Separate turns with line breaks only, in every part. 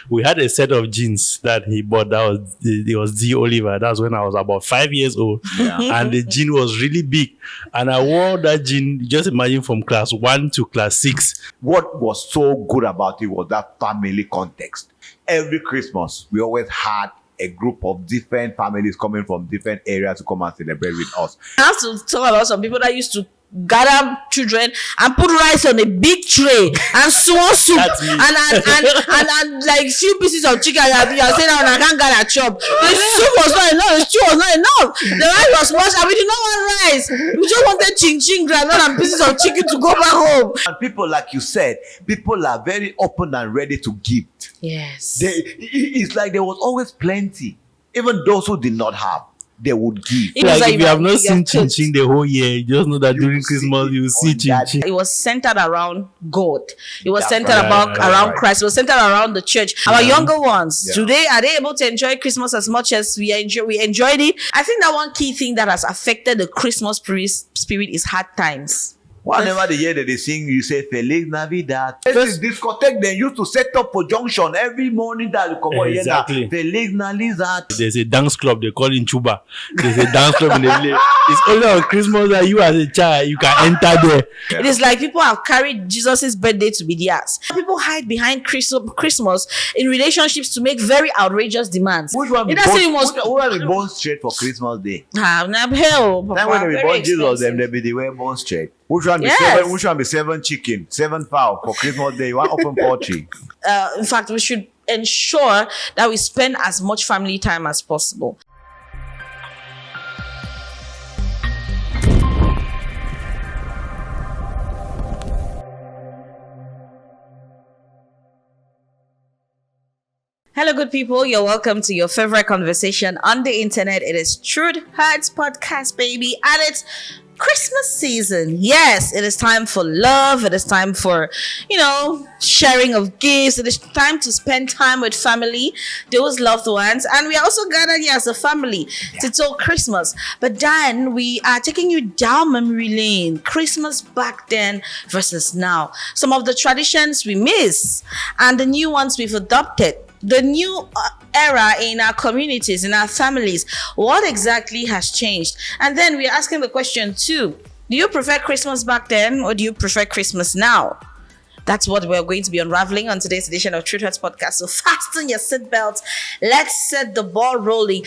we had a set of jeans that he bought. It was D. Oliver. That was when I was about 5 years old.
Yeah.
And the jean was really big. And I wore that jean, just imagine, from class 1 to class 6.
What was so good about it was that family context. Every Christmas, we always had a group of different families coming from different areas to come and celebrate with us.
I have to talk about some people that used to gather children and put rice on a big tray and swan soup
That's me.
and like few pieces of chicken. You are saying that I can't gather chop. The soup was not enough. The stew was not enough. The rice was much, and we did not want rice. We just wanted ching groundnut and pieces of chicken to go back home.
And people, like you said, people are very open and ready to give.
Yes.
It's like there was always plenty. Even those who did not have, they would give.
It was
Like, if you have not seen
cooked.
Chin Chin the whole year, you just know that
You
during
see
Christmas, you
it
see
on
Chin
that
Chin.
It was centered around God. It was
That's
centered
right,
around
right.
Christ. It was centered around the church. Our younger ones
Yeah.
today, are they able to enjoy Christmas as much as we enjoyed it? I think that one key thing that has affected the Christmas spirit is hard times.
Whenever the year that they sing, you say Feliz Navidad. This discotheque they used to set up for junction every morning that you come out here now.
Exactly.
Feliz Navidad.
There's a dance club, they call it Chuba. There's a dance club in the village. It's only on Christmas that you as a child, you can enter there.
It is like people have carried Jesus' birthday to be theirs. People hide behind Christmas in relationships to make very outrageous demands.
Which one be
It doesn't
born,
even must-
who one be born straight for Christmas Day?
Hell,
Then
Papa,
when they be
very
born Jesus, them
expensive.
they be the way born straight. Which one be
Yes.
seven? Which one be 7 chicken, 7 fowl for Christmas Day? You want open poultry?
In fact, we should ensure that we spend as much family time as possible. Hello, good people. You're welcome to your favorite conversation on the internet. It is Truth Hurts Podcast, baby, and it's Christmas season. Yes, it is time for love. It is time for, sharing of gifts. It is time to spend time with family, those loved ones. And we are also gathered here as a family to talk Christmas. But then we are taking you down memory lane. Christmas back then versus now. Some of the traditions we miss and the new ones we've adopted. The new era in our communities, in our families, what exactly has changed? And then we're asking the question too, do you prefer Christmas back then or do you prefer Christmas now? That's what we're going to be unraveling on today's edition of Truth Hurts Podcast. So fasten your seatbelts. Let's set the ball rolling.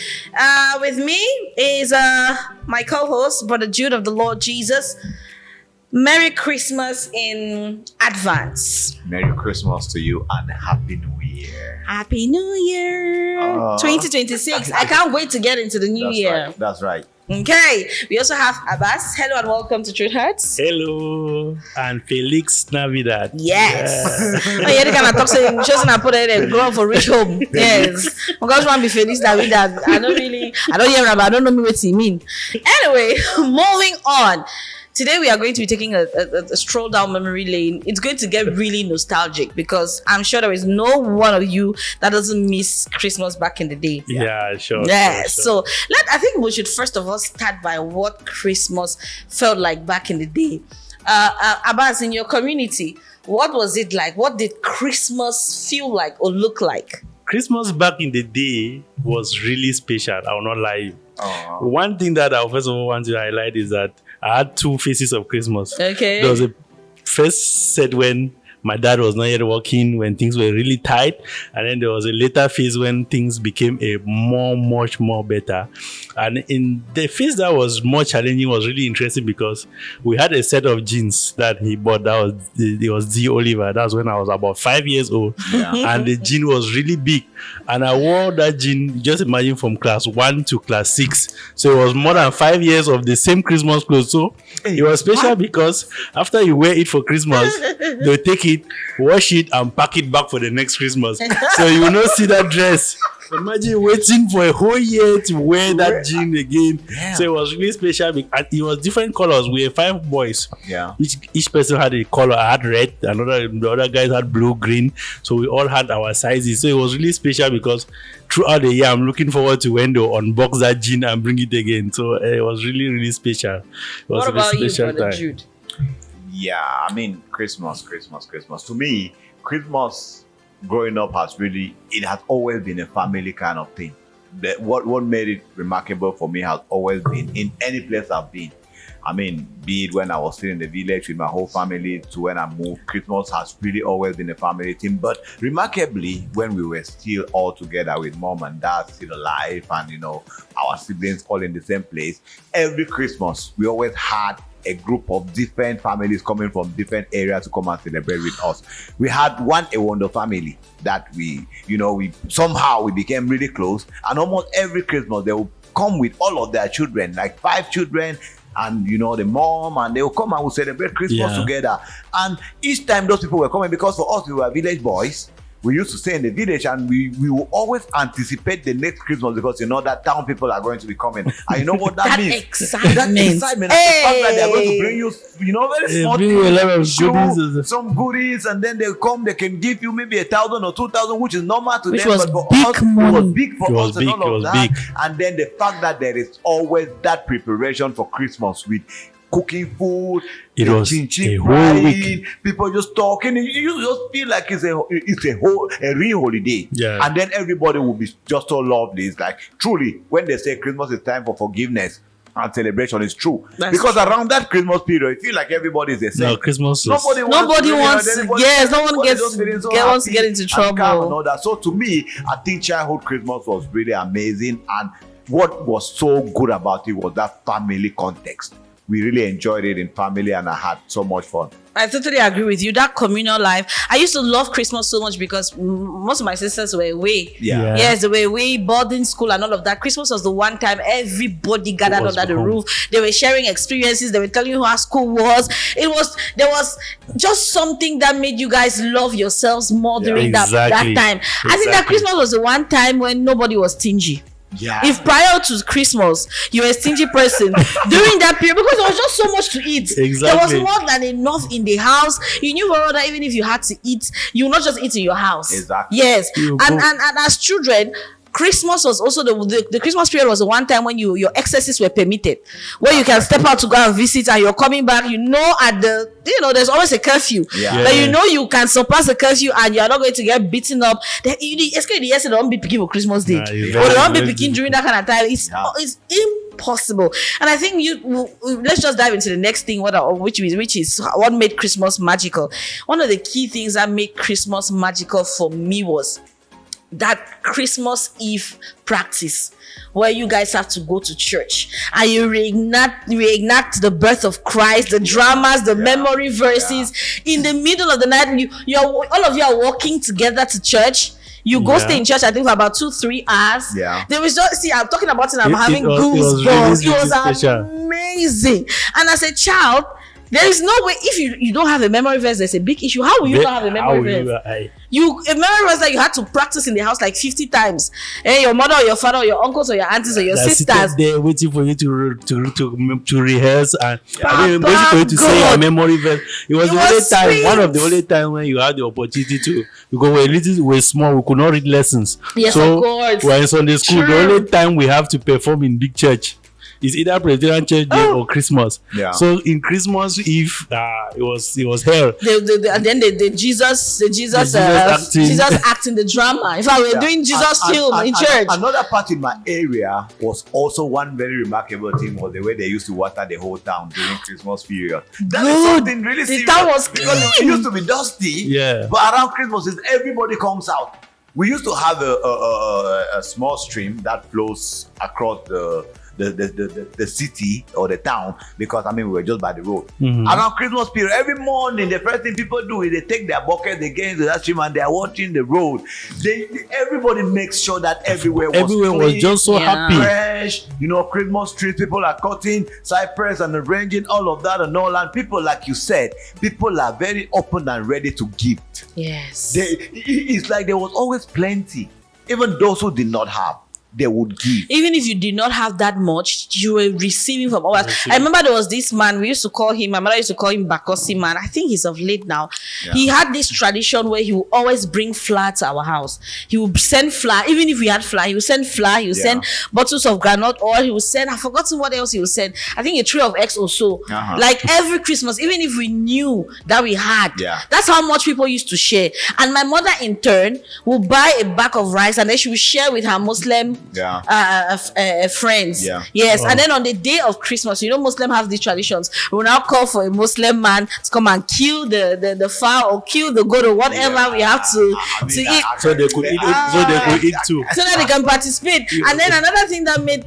With me is my co-host, Brother Jude of the Lord Jesus. Merry Christmas in advance.
Merry Christmas to you and Happy New Year.
Happy New Year 2026. I can't wait to get into the new
That's
year.
right. That's right.
Okay. We also have Abbas. Hello and welcome to Truth Hurts.
Hello, and Felix Navidad.
Yes. Oh, yeah, they can talk saying chosen and put it in grow for rich home. Yes. Because one be Felix Navidad. I don't hear about I don't know me what he mean. Anyway, moving on. Today we are going to be taking a stroll down memory lane. It's going to get really nostalgic because I'm sure there is no one of you that doesn't miss Christmas back in the day.
Yeah, sure.
Yes.
sure.
So I think we should first of all start by what Christmas felt like back in the day. Abbas, in your community, what was it like? What did Christmas feel like or look like?
Christmas back in the day was really special. I will not lie. One thing that I first of all want to highlight is that I had 2 phases of Christmas.
Okay.
There was a first set when my dad was not yet working, when things were really tight, and then there was a later phase when things became much more better. And in the phase that was more challenging was really interesting because we had a set of jeans that he bought. It was D. Oliver. That was when I was about 5 years old, and the jean was really big. And I wore that jean, just imagine, from class 1 to class 6. So it was more than 5 years of the same Christmas clothes. So it was special because after you wear it for Christmas, they'll take it, wash it, and pack it back for the next Christmas. So you will not see that dress. Imagine waiting for a whole year to wear that jean again.
Yeah.
So it was really special. And it was different colors. We were 5 boys.
Yeah.
Each person had a color. I had red. The other guys had blue, green. So we all had our sizes. So it was really special because throughout the year, I'm looking forward to when they'll unbox that jean and bring it again. So it was really, really special. It was
What about
a
you,
special
Brother
time.
Jude?
Yeah, I mean, Christmas. To me, Christmas growing up it has always been a family kind of thing. What made it remarkable for me has always been in any place I've been. I mean, be it when I was still in the village with my whole family to when I moved, Christmas has really always been a family thing. But remarkably, when we were still all together with mom and dad still alive and, our siblings all in the same place, every Christmas, we always had a group of different families coming from different areas to come and celebrate with us. We had one Ewondo family that we somehow we became really close. And almost every Christmas, they would come with all of their children, like 5 children, and the mom, and they will come and we'll celebrate Christmas together. And each time those people were coming, because for us we were village boys, we used to stay in the village, and we will always anticipate the next Christmas because that town people are going to be coming. And you know what that means?
Excitement.
That excitement. Hey. And the fact that they're going to bring you, very small things, some goodies, and then they come, they can give you maybe 1,000 or 2,000, which is normal to them, but for us, it was big for us and all of that. And then the fact that there is always that preparation for Christmas with cooking food,
it was
a whole week. People just talking. You just feel like it's a real holiday.
Yeah.
And then everybody will be just so lovely. It's like truly when they say Christmas is time for forgiveness and celebration, is true. Because around that Christmas period, I feel like everybody is the same.
No, Christmas.
Nobody wants. Yes, no one wants to get into trouble.
And all that. So to me, I think childhood Christmas was really amazing. And what was so good about it was that family context. We really enjoyed it in family, and I had so much fun.
I totally agree with you. That communal life. I used to love Christmas so much because most of my sisters were away.
Yeah.
Yes, they were away, boarding school and all of that. Christmas was the one time everybody gathered under the roof. They were sharing experiences. They were telling you how school was. There was just something that made you guys love yourselves more during that time. I think that Christmas was the one time when nobody was stingy.
Yeah.
If prior to Christmas you were a stingy person during that period, because there was just so much to eat.
Exactly.
There was more than enough in the house. You knew that even if you had to eat, you will not just eat in your house.
Exactly.
Yes. And as children, Christmas was also the Christmas period was the one time when your excesses were permitted, where you can step out to go and visit, and you're coming back. There's always a curfew, but you can surpass the curfew and you're not going to get beaten up. Yes, they don't be picking for Christmas Day, or they don't be picking during that kind of time. It's impossible. And I think let's just dive into the next thing, which is what made Christmas magical. One of the key things that made Christmas magical for me was that Christmas Eve practice where you guys have to go to church and you reenact the birth of Christ, the dramas, the memory verses. In the middle of the night, all of you are walking together to church. You go stay in church, I think, for about 2-3 hours.
Yeah.
There was I'm talking about it, I'm having goosebumps. It was amazing. And as a child, there is no way, if you don't have a memory verse, there's a big issue. How will you not have a memory verse? A memory verse that you had to practice in the house like 50 times. And your mother or your father or your uncles or your aunties or your sisters,
they're waiting for you to rehearse and waiting for you to say your memory verse. It was the only time, one of the only time when you had the opportunity to, because we're small, we could not read lessons.
Yes,
so
of course.
We're in Sunday school. True. The only time we have to perform in big church is either Presbyterian Church Day or Christmas.
Yeah.
So in Christmas Eve, it was hell.
And then the Jesus acting the drama. In fact, we're doing Jesus still in church.
Another part in my area was also one very remarkable thing, was the way they used to water the whole town during Christmas period. That is something really serious.
The town was clean.
Because it used to be dusty.
Yeah.
But around Christmas, everybody comes out. We used to have a small stream that flows across the city or the town, because we were just by the road.
Mm-hmm.
Around Christmas period, every morning the first thing people do is they take their bucket, they get into that stream and they are watching the road. Everybody makes sure that everywhere
was just so happy,
fresh. Christmas trees, people are cutting cypress and arranging all of that and all. And people, like you said, people are very open and ready to give.
Yes,
it's like there was always plenty, even those who did not have. they would give.
Even if you did not have that much, you were receiving from others. I remember there was this man, we used to call him, my mother used to call him Bakosi man. I think he's of late now.
Yeah.
He had this tradition where he would always bring flour to our house. He would send flour, even if we had flour, he would send flour, he would send bottles of granite oil, he would send, I've forgotten what else he would send. I think a tray of eggs or so. Like every Christmas, even if we knew that we had. That's how much people used to share. And my mother in turn would buy a bag of rice and then she would share with her Muslim friends. Yes. And then on the day of Christmas, Muslim have these traditions. We will now call for a Muslim man to come and kill the fowl or kill the goat or whatever we have to eat.
So they could eat it, so they could eat too.
So that they can participate. And then another thing that made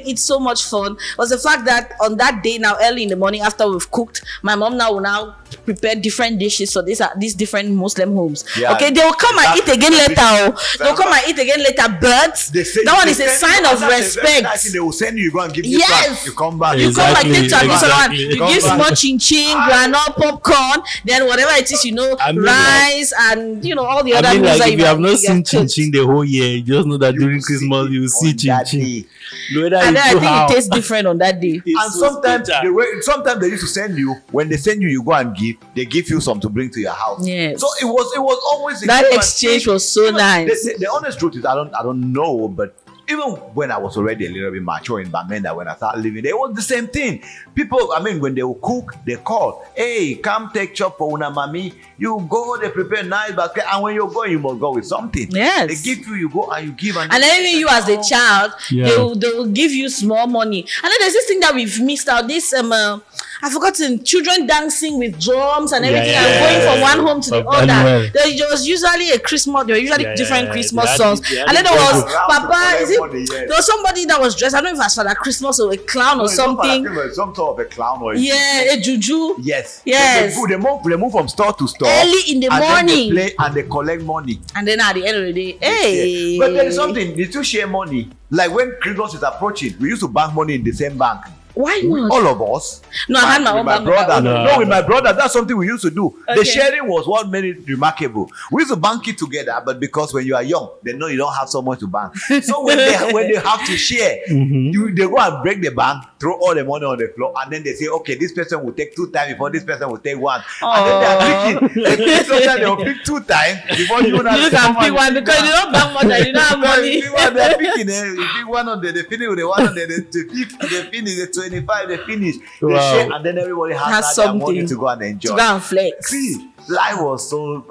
it so much fun was the fact that on that day now, early in the morning after we've cooked, my mom now will now prepare different dishes for these different Muslim homes. Okay, they will come and eat again later. They'll come and eat again later, but that one is a sign of respect.
They will send you go and give you you come back.
You come and take traditional. You give small chin chin, granola, popcorn, then whatever it is, rice and all the other
meals. Like if you have not seen chin chin the whole year, you just know that during Christmas you will see chin chin.
And then I think it tastes different on that day.
And sometimes they used to send you, when they send you, you go and give, they give you some to bring to your house.
Yes.
So it was always
that exchange was so nice.
The honest truth is I don't know, but even when I was already a little bit mature in Bamenda, when I started living there, it was the same thing. People, when they will cook, they call, hey, come take chop for una mami. You go, they prepare nice basket, and when you go, you must go with something.
Yes.
They give you go, and you give. And
then even you as a child, they will give you small money. And then there's this thing that we've missed out, this I've forgotten, children dancing with drums and everything and going from one home to the other. There was usually a Christmas, there were usually different Christmas songs. And then there was there was somebody that was dressed, I don't know if it was Father Christmas or a clown or something.
Some sort of a clown or
a juju.
Yes.
They
move from store to store.
Early in the morning.
And then they play and they collect money.
And then at the end of the day, hey.
But there is something, they still share money. Like when Christmas is approaching, we used to bank money in the same bank.
Why not?
All of us.
No, I had my own bank.
With my brother, that's something we used to do. Okay. The sharing was what made it remarkable. We used to bank it together, but because when you are young, they know you don't have so much to bank. So when they have to share, they go and break the bank, throw all the money on the floor, and then they say, okay, this person will take 2 times before this person will take 1. And then they are picking. Sometimes they will pick 2 times before you
can pick one because you don't bank much and you don't have money.
They're picking. You pick one on they finish with the one on they finish the 25, they finish. They share, and then everybody has something money to go and enjoy.
To go and flex.
See, life was so,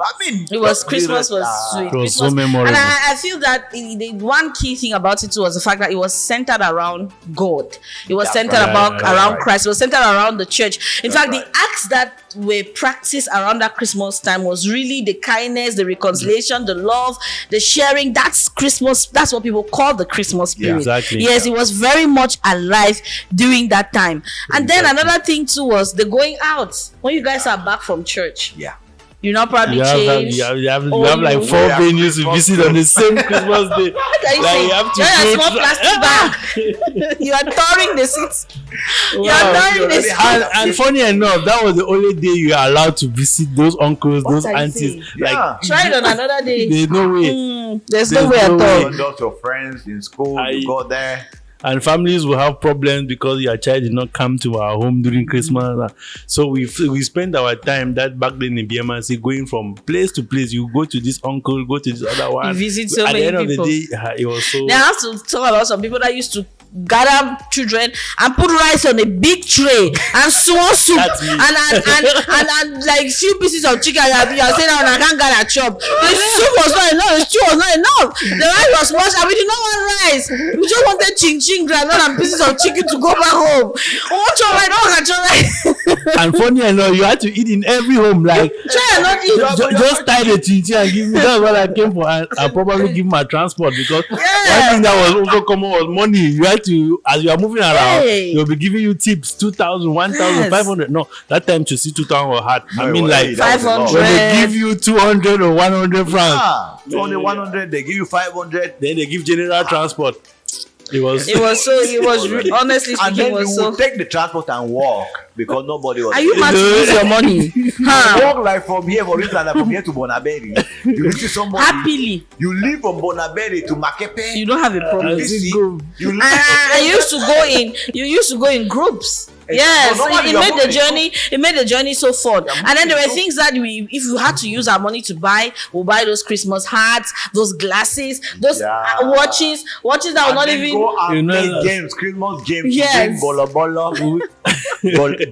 Christmas was sweet.
It was so memorable.
And I feel that the one key thing about it was the fact that it was centered around God. It was centered around Christ. It was centered around the church. In fact, the acts that were practiced around that Christmas time was really the kindness, the reconciliation, the love, the sharing. That's Christmas. That's what people call the Christmas spirit.
Exactly.
Yes, it was very much alive during that time. And then another thing too was the going out. When you guys are back from church.
Yeah.
You know, probably change.
You have like 4 venues to visit on the same Christmas day.
Like you have to go a small plastic bag. You are touring the seats. You are touring the seats.
And funny enough, that was the only day you are allowed to visit those uncles, those aunties. Like,
try it on another day.
There's no way.
There's no way at all.
You your friends in school, you go there.
And families will have problems because your child did not come to our home during Christmas. So we spend our time that back then in BMRC going from place to place. You go to this uncle, go to this other one.
You visit so
At
many
the end
people.
of the day, it was so.
They have to talk about some people that used to gather children and put rice on a big tray and small soup and like few pieces of chicken. You are saying I can't gather chop. The soup was not enough. The stew was not enough. The rice was much and we did not want rice. We just wanted chin granite and pieces of chicken to go back home.
And funny enough, you had to eat in every home. Like
try and not eat.
Just tie the chin and give me. That's what I came for. I probably give my transport because one thing that was also common was money. You had to, as you are moving around, they'll be giving you tips 2,000, 1,000, 500. No, that time to see 2,000 was hard. I mean, like
500.
When they give you 200 or 100 francs,
200, 100, they give you 500.
Then they give general transport. It was.
Honestly
And
speaking,
then
was
you
so.
would take the transport and walk because nobody was.
Are you mad to lose your money?
You
Huh?
walk like from here, for instance, like from here to Bonaberry. You see somebody.
Happily,
You leave from Bonaberry to Makepe.
you don't have a problem.
You see,
go.
you leave.
I used to go in. You used to go in groups. Yes,
no, normally
it
you're
made the
moving.
journey. It made the journey so fun.
You're
And then there were
moving.
things that if you had to use our money to buy, we'll buy those Christmas hats, those glasses, those
Yeah.
watches that will
And
not
then
even.
go and
You know
play
that.
games, Christmas games.
Yes.
Game bolo bolo,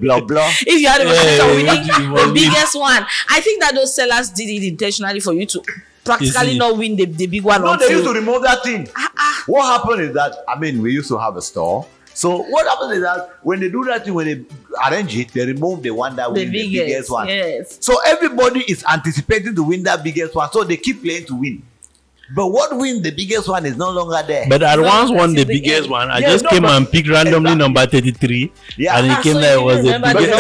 blah blah.
If you had a
Yeah,
chance of winning
you
the
won.
biggest one, I think that those sellers did it intentionally for you to practically
see.
not win the big one.
No, they
until-
used to remove that thing. What happened is that we used to have a store. So what happens is that when they do that thing, when they arrange it, they remove the one that
the
wins the biggest one.
Yes.
So everybody is anticipating to win that biggest one. So they keep playing to win. But what wins the biggest one is no longer there.
But I
No,
once won the
that's the
biggest
end.
one. I
Yeah,
just
no,
came
but-
and picked randomly
Exactly.
number 33.
Yeah.
And it
Ah,
came
so
there
you
was the
remember the
But
biggest.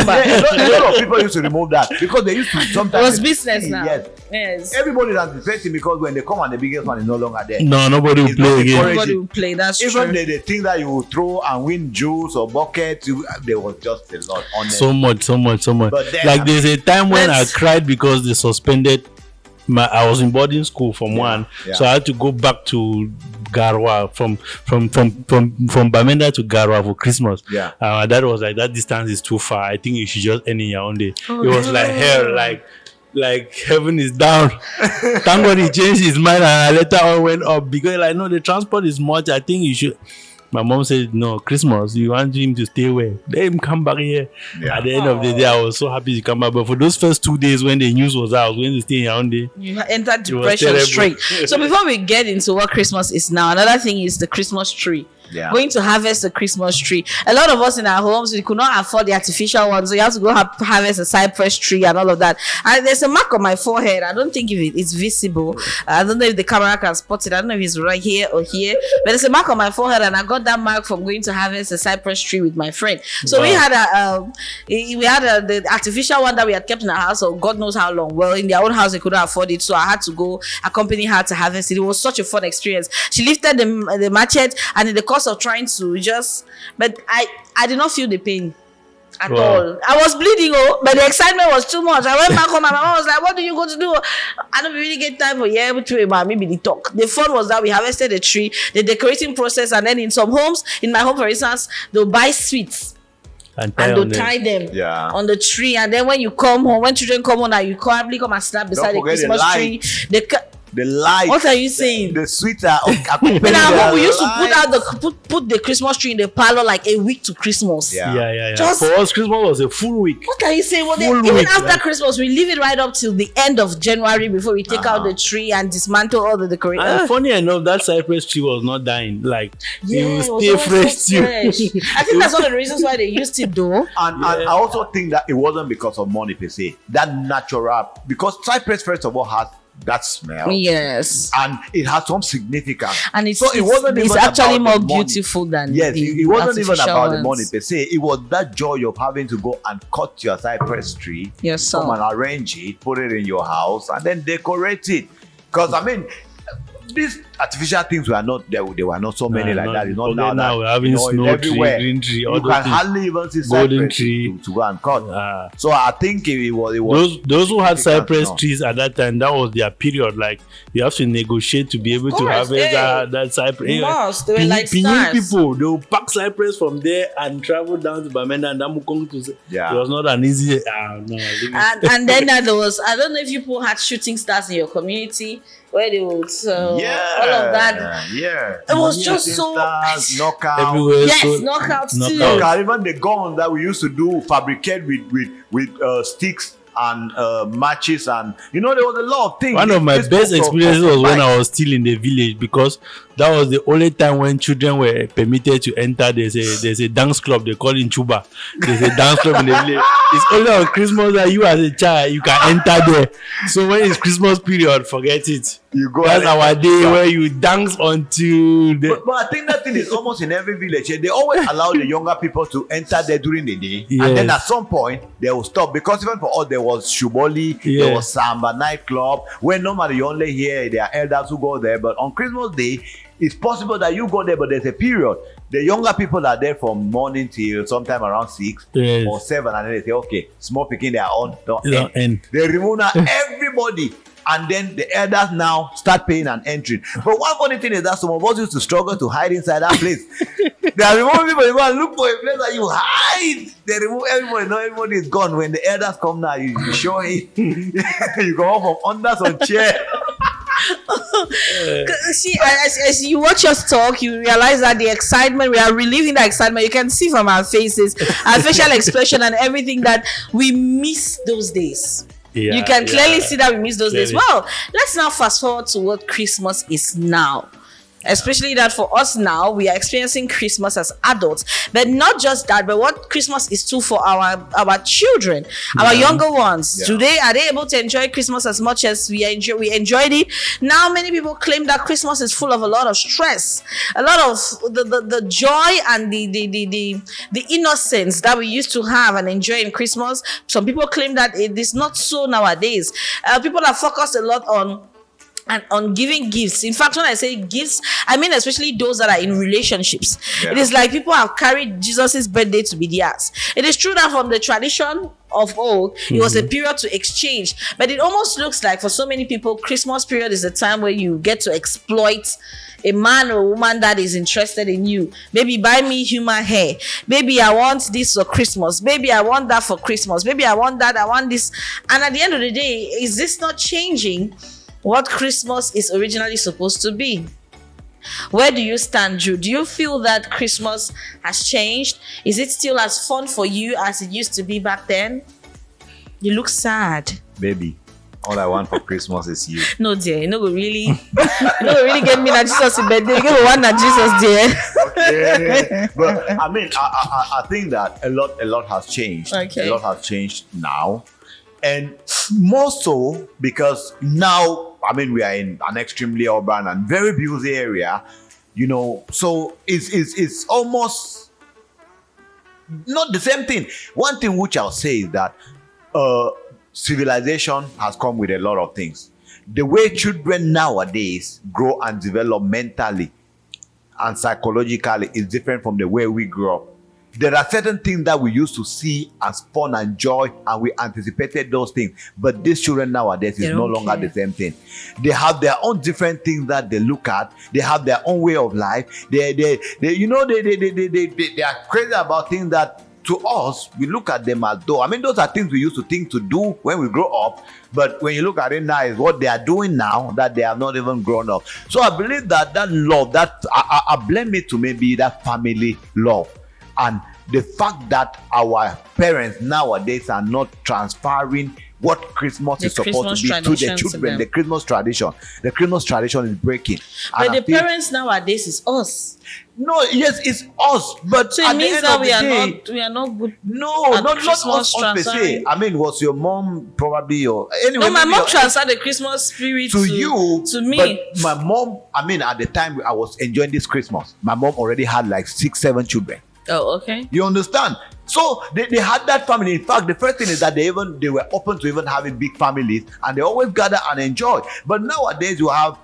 number.
a lot of people used to remove that because they used to
It
sometimes.
was business now.
Yes.
Yes.
Everybody is anticipating because when they come and the biggest one is no longer there.
No, nobody will
It's
play
not
again.
encouraging.
Nobody will play. That's
Even
true.
the thing that you would throw and win juice or buckets, there was just a lot on it.
So much.
But then,
Like there's a time when I
Let's-
cried because they suspended I was in boarding school from one,
yeah.
so I had to go back to Garwa from Bamenda to Garwa for Christmas.
Yeah.
My dad was like, that distance is too far. I think you should just end in your own day.
Oh,
It was like
no.
hell, like heaven is down. Thank God he changed his mind and I later on went up because like no, the transport is much. I think you should. My mom said, no, Christmas, you want him to stay where? Let him come back here.
Yeah.
At the end of the day, I was so happy to come back. But for those first 2 days when the news was out, I was going to stay in Yaoundé.
You entered
It was
depression
terrible.
straight. So before we get into what Christmas is now, another thing is the Christmas tree.
Yeah.
Going to harvest a Christmas tree. A lot of us in our homes, we could not afford the artificial one, so you have to go harvest a cypress tree and all of that. And there's a mark on my forehead. I don't think if it's visible. I don't know if the camera can spot it. I don't know if it's right here or here, but there's a mark on my forehead, and I got that mark from going to harvest a cypress tree with my friend. So we had the artificial one that we had kept in our house, or God knows how long. Well, in their own house they couldn't afford it, so I had to go accompany her to harvest it. It was such a fun experience. She lifted the machete, and in the course of trying to but I did not feel the pain at
Wow.
all. I was bleeding, but the excitement was too much. I went back home and my mom was like, what do you go to do? I don't really get time for maybe the talk. The fun was that we harvested the tree, the decorating process, and then in some homes, in my home for instance, they'll buy sweets
And
and
on
they'll tie them
Yeah.
on the tree, and then when you come home, when children come home, and you probably come and stand beside the
forget the
Christmas tree.
light. The light.
What are you saying?
The sweets are
In our home, we used to put out
the
put the Christmas tree in the parlor like a week to Christmas.
Yeah.
Yeah.
Just-
For us, Christmas was a full week.
What are you saying? Well,
Full
even
week,
after
yeah.
Christmas, we leave it right up till the end of January before we take out the tree and dismantle all the decorations.
And funny enough, that cypress tree was not dying. Like
Yeah,
it
it was
will stay
always
fresh
so
too.
fresh. I think that's one of the reasons why they used it though.
And I also think that it wasn't because of money per se. That natural, because cypress first of all has that smell.
Yes,
And it has some significance.
and it's,
So it wasn't
it's
even
actually
about
more
the money.
beautiful than
Yes,
the
it wasn't even
artificial
about the money
ones.
per se. It was that joy of having to go and cut your cypress tree,
Yourself.
come and arrange it, put it in your house, and then decorate it. Because these artificial things were not there. There were not so many like that. It's not
now
now that
we're having
it's
snow tree,
everywhere.
green tree, all
You
those
can
things.
hardly even see
Golden
cypress
tree.
to go and cut.
Ah.
So I think it was
Those who had
significant
cypress
enough.
trees at that time, that was their period. Like you have to negotiate to be able to
course,
harvest
yeah.
that cypress.
You must. They were like
Pinyin
stars.
people, they will pack cypress from there and travel down to Bamenda and Damukong to.
Yeah.
It was not an easy. No,
And then there was, I don't know if people had shooting stars in your community where they would all of that.
Yeah.
It was just so
knockout.
everywhere.
yes,
so,
knockouts
knockout.
too.
Knockout. Even the guns that we used to do fabricate with sticks and matches, and there was a lot of things.
One of my
This
best
book of-
experiences was when
bikes.
I was still in the village because that was the only time when children were permitted to enter. There's a dance club they call it Chuba. There's a dance club in the village. It's only on Christmas that you as a child you can enter there. So when it's Christmas period, forget it.
You go
That's
and-
our day where you dance until the
But I think that thing is almost in every village. They always allow the younger people to enter there during the day, and then
Yes.
at some point they will stop, because even for us there was Shuboli,
Yeah.
there was Samba nightclub, where normally you only hear their elders who go there, but on Christmas Day It's possible that you go there, but there's a period. The younger people are there from morning till sometime around 6
Yes.
or 7, and then they say, okay, small picking their own don't
They don't
end.
end.
They remove now everybody, and then the elders now start paying and entering. But one funny thing is that some of us used to struggle to hide inside that place. They are removing people. You go and look for a place that you hide. They remove everybody. Now everybody is gone. When the elders come now, you show it. You go up from under some chair.
See, as you watch us talk, you realize that the excitement, we are reliving the excitement. You can see from our faces, our facial expression, and everything that we miss those days.
Yeah,
You can clearly
yeah.
see that we miss those days.
Clearly.
Well, let's now fast forward to what Christmas is now. Especially that for us now, we are experiencing Christmas as adults, but not just that, but what Christmas is too for our children, our younger ones.
Yeah.
Today, are they able to enjoy Christmas as much as we enjoyed it? Now, many people claim that Christmas is full of a lot of stress, a lot of the joy and the innocence that we used to have and enjoy in Christmas. Some people claim that it is not so nowadays. People are focused a lot on giving gifts. In fact, when I say gifts, I mean especially those that are in relationships.
Yeah.
It is like people have carried Jesus's birthday to be theirs. It is true that from the tradition of old, it was a period to exchange, but it almost looks like for so many people, Christmas period is the time where you get to exploit a man or a woman that is interested in you. Maybe buy me human hair. Maybe I want this for Christmas. Maybe I want that for Christmas. Maybe I want that. I want this. And at the end of the day, is this not changing what Christmas is originally supposed to be? Where do you stand, Drew? Do you feel that Christmas has changed? Is it still as fun for you as it used to be back then? You look sad.
Baby, all I want for Christmas is you.
No, dear, you know, really get me na Jesus birthday. You get one na Jesus, dear.
But I mean, I think that a lot has changed.
Okay.
A lot has changed now, and more so because now, I mean, we are in an extremely urban and very busy area, you know. So it's almost not the same thing. One thing which I'll say is that civilization has come with a lot of things. The way children nowadays grow and develop mentally and psychologically is different from the way we grew up. There are certain things that we used to see as fun and joy, and we anticipated those things. But these children nowadays
They
is no
don't
longer
care.
the same thing. They have their own different things that they look at. They have their own way of life. They are crazy about things that to us we look at them as though. I mean, those are things we used to think to do when we grow up. But when you look at it now, is what they are doing now that they have not even grown up. So I believe that love, that I blame it to maybe that family love. And the fact that our parents nowadays are not transferring what Christmas
The
is supposed
Christmas
to be to the
tradition to
children.
them.
The Christmas tradition is breaking.
But
And I
the
feel-
parents nowadays is us.
no, yes, it's us. But
So
at
it
the
means
end
that
of
we
the
are
day,
not good.
no,
at
not
Christmas
us per se.
transferring.
I mean, was your mom probably your anyway?
No, my
maybe
mom
your-
transferred the Christmas spirit
to you,
to me.
But my mom, I mean, at the time I was enjoying this Christmas, my mom already had like 6-7 children.
Oh, okay.
You understand? So they had that family. In fact, the first thing is that they were open to even having big families, and they always gather and enjoy. But nowadays you have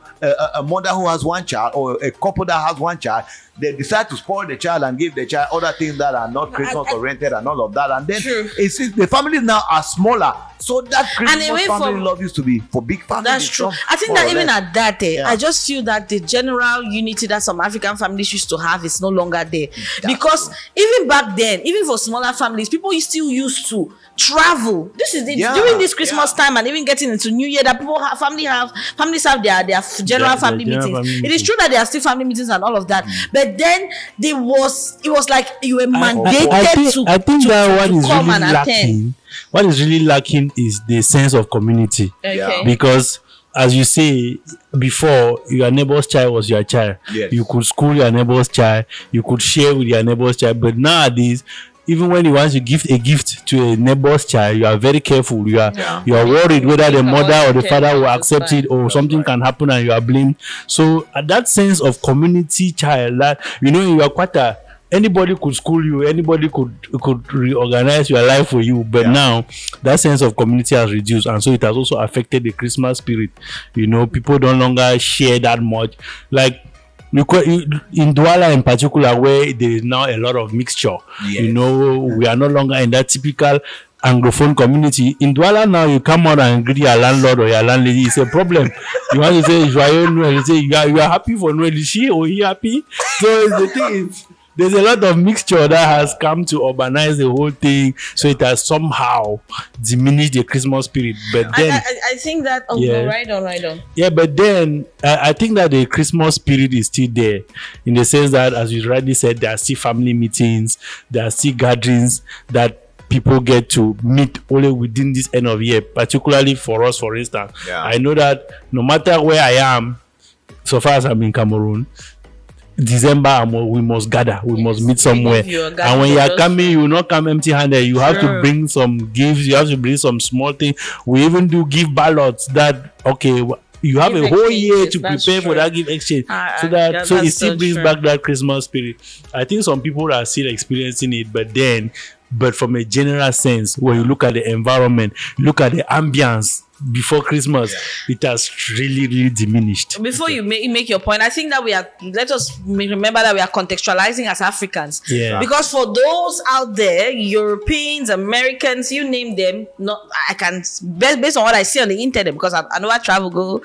a mother who has one child, or a couple that has one child. They decide to spoil the child and give the child other things that are not Christmas oriented and all of that. And then
True.
the families now are smaller. So that Christmas
away
family
from-
love used to be for big families.
That's true.
some-
I think
more
that
or
even
less.
at that day,
Yeah.
I just feel that the general unity that some African families used to have is no longer there. Because even back then, even for smaller families, people still used to travel. This is
Yeah,
during this Christmas
yeah.
time and even getting into New Year that people have families have their general
Their
family
general
meetings.
family
It is
meetings.
true that there are still family meetings and all of that, but then it was like you were mandated
I think
to
that what is
come
really
and attend.
lacking. What is really lacking is the sense of community.
Okay.
Yeah.
Because as you say before, your neighbor's child was your child.
Yes.
You could school your neighbor's child. You could share with your neighbor's child. But nowadays, even when you want to give a gift to a neighbor's child, you are very careful. You are worried whether the
Think about
mother or the
it,
father will
that's
accept
fine.
it, or something can happen and you are blamed. So that sense of community child, that in your quarter, anybody could school you, anybody could reorganize your life for you. But now that sense of community has reduced, and so it has also affected the Christmas spirit. People no longer share that much. Like in Douala in particular, where there is now a lot of mixture.
Yes.
You know, we are no longer in that typical Anglophone community. In Douala now, you come out and greet your landlord or your landlady, it's a problem. You want to say, you say you are happy for Noel. Is she or he happy? So the thing is, there's a lot of mixture that has come to urbanize the whole thing, so it has somehow diminished the Christmas spirit. But then,
I think that. Oh,
Yeah.
no, right on.
yeah, but then I think that the Christmas spirit is still there, in the sense that, as you rightly said, there are still family meetings, there are still gatherings that people get to meet only within this end of year. Particularly for us, for instance,
Yeah.
I know that no matter where I am, so far as I'm in Cameroon, December we must gather, we must meet somewhere.
give you a
And when you are
gathering.
coming, you will not come empty-handed. You have to
Sure.
bring some gifts. You have to bring some small things. We even do gift ballots that you have
Gift
a whole year
exchanges,
to
that's
prepare for
true.
that gift exchange. So
yeah,
so it
that's
still
so
brings
true.
back that Christmas spirit. I think some people are still experiencing it, but from a general sense, when you look at the environment, look at the ambience before Christmas, it has really diminished.
Before you make your point, I think that let us remember that we are contextualizing as Africans.
Yeah.
Because for those out there, Europeans, Americans, you name them, I can, based on what I see on the internet, because I never travel go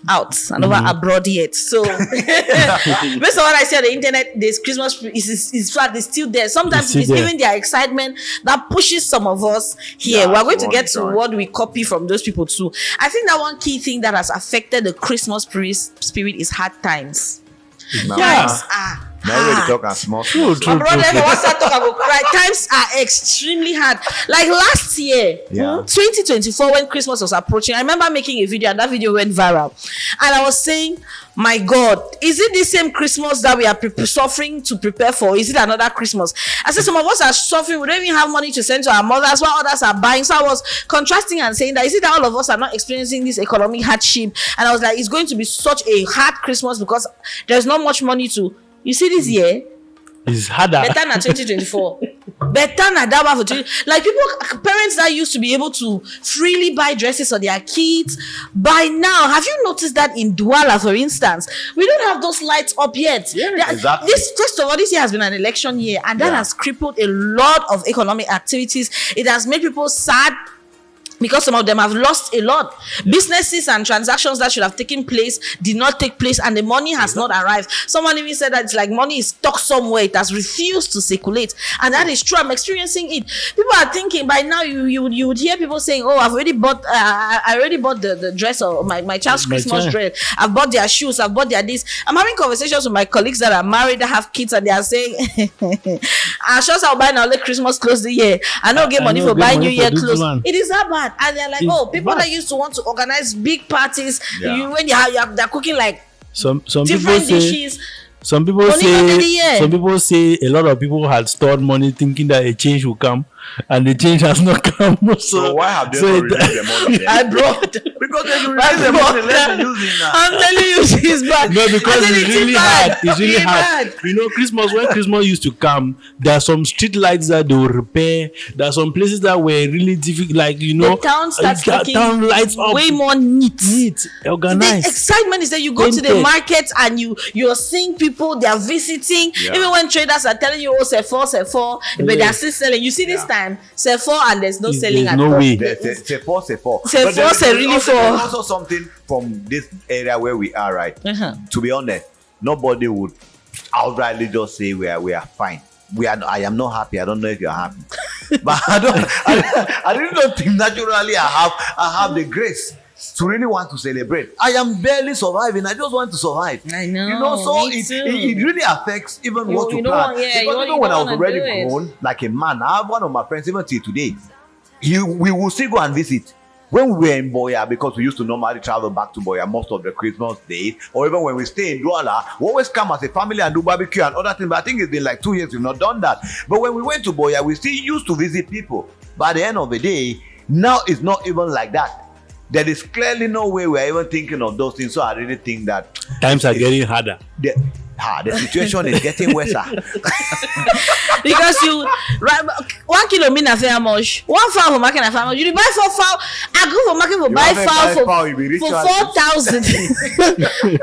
out, I never abroad yet. So based on what I see on the internet, this Christmas is flat, it's still there. Sometimes
It's
it's
still there.
even their excitement that pushes some of us here.
Yeah,
We're going to
so
get to
on.
what we copy from those people too. I think that one key thing that has affected the Christmas spirit is hard times.
Now,
Times are
now we
hard.
talk and small.
True.
My brother, if I want to talk about cry, times are extremely hard. Like last year,
Yeah.
2024, when Christmas was approaching, I remember making a video and that video went viral. And I was saying, my God, is it the same Christmas that we are suffering to prepare for? Is it another Christmas? I said, some of us are suffering. We don't even have money to send to our mothers while others are buying. So I was contrasting and saying that, is it that all of us are not experiencing this economic hardship? And I was like, it's going to be such a hard Christmas because there's not much money to. You see this year,
It's harder.
better than 2024. Better than that one for 20. Like parents that used to be able to freely buy dresses for their kids. By now, have you noticed that in Douala, for instance, we don't have those lights up yet?
exactly.
First of all, this year has been an election year, and that
Yeah.
has crippled a lot of economic activities. It has made people sad, because some of them have lost a lot. Businesses and transactions that should have taken place did not take place, and the money has not arrived. Someone even said that it's like money is stuck somewhere. It has refused to circulate, and that is true. I'm experiencing it. People are thinking by now. You would hear people saying, "Oh, I've already bought. I already bought the dress or my child's
My
Christmas
child.
dress. I've bought their shoes. I've bought their this." I'm having conversations with my colleagues that are married that have kids, and they are saying, "I'm sure I'll buy now. Let Christmas close the year. I don't get
I
money
no
for
get
buying
money
New
for
Year
this
clothes."
one.
It is that bad, and they're like,
It's
"Oh, people
bad.
that used to want to organize big parties,
Yeah.
when they're cooking like
Some people
different
say
dishes."
some people
Only end of the
say
year.
some people say a lot of people had stored money thinking that a change will come, and the change has not come.
So why have they
so
not
it-
released the money then?
I brought.
Because they should
I
release the
brought
money, let them use it now.
I'm telling you, it's bad.
No, because
I said
it's really
bad.
hard. It's really hard.
bad.
You know, when Christmas used to come, there are some street lights that they will repair. There are some places that were really difficult, like
The town starts looking
town lights up,
way more neat.
neat, organized.
The excitement is that you go to the
Painted.
market and you're seeing people, they are visiting.
Yeah.
Even when traders are telling you, "Oh, Sephora," but they
Yeah.
are still selling. You see this
Yeah.
time, Sephora, and there's no selling
There's
at
no
all.
way.
C'est four.
C'est
But
four,
there's
c'est really
also-
four.
there's also something from this area where we are, right?
Uh-huh.
To be honest, nobody would outrightly just say we are fine. I am not happy. I don't know if you're happy, but I really don't think naturally I have the grace to really want to celebrate. I am barely surviving. I just want to survive.
I know,
You know, so
me
it
too.
really affects even
You-
what
you
you
don't
plan.
want- yeah,
Because
you
even
don't
when I was
wanna
already
do it.
grown, like a man, I have one of my friends even till today. We will still go and visit. When we were in Boya, because we used to normally travel back to Boya most of the Christmas days, or even when we stay in Douala, we always come as a family and do barbecue and other things. But I think it's been like 2 years we've not done that. But when we went to Boya, we still used to visit people. By the end of the day, now it's not even like that. There is clearly no way we're even thinking of those things. So I really think that
Times are getting harder.
the, The situation is getting worse.
Because you right 1 kilo mean na how much? 1 fowl for market na how much? You dey buy 4 fowl. I go for market for buy fowl for 4,000.